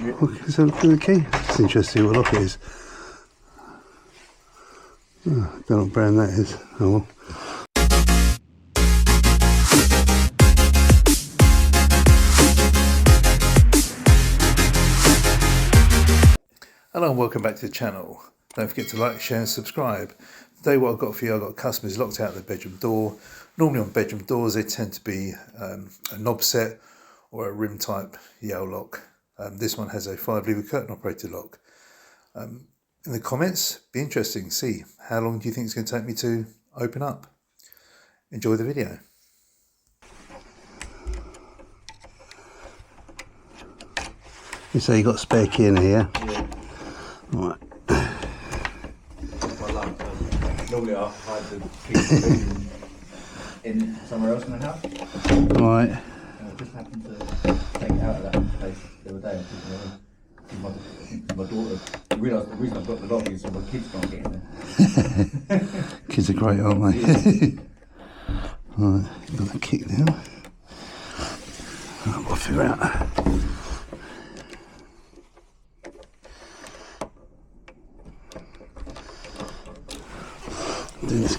It's a the key. It's interesting what lock it is. Oh, don't know what brand that is. Oh well. Hello and welcome back to the channel. Don't forget to like, share and subscribe. Today what I've got for you, I've got customers locked out of their bedroom door. Normally on bedroom doors they tend to be a knob set or a rim type Yale lock. This one has a 5-lever curtain operated lock. In the comments, be interesting, see how long do you think it's going to take me to open up. Enjoy the video. You say you got a spare key in here? Yeah. Right. Normally I hide the keys in somewhere else in the house. Right. And I just happened to take it out of that place the other day. My daughter realised the reason I've got the lock is so my kids can't get in there. Kids are great, aren't they? Right, got the kick now. I've got to figure out. Do this.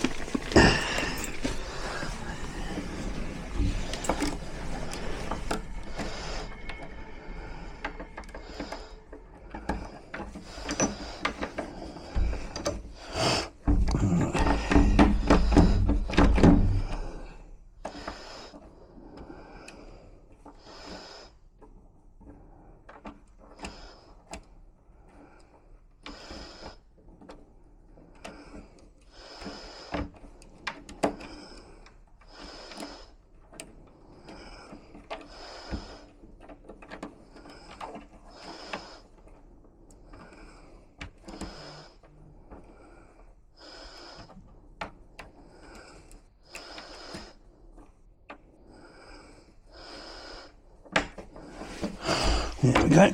There we go.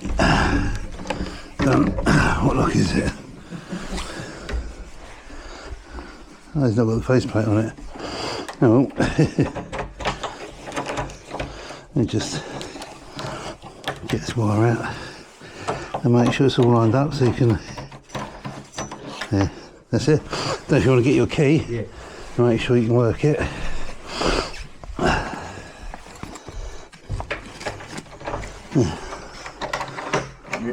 Done. What lock is it? Oh, it's not got the faceplate on it. Oh well. Just get this wire out and make sure it's all lined up so you can. Yeah, that's it. Then if you want to get your key, Yeah. make sure you can work it.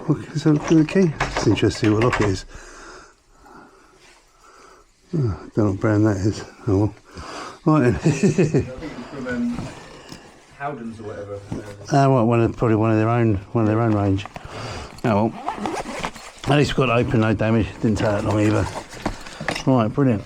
It's a the key. It's interesting what lock it is. Oh, don't know what brand that is. Oh well. Right then. I think it's from Howden's or whatever. Right, probably one of their own range. Oh well. At least we got it open, no damage. Didn't take that long either. Right, brilliant.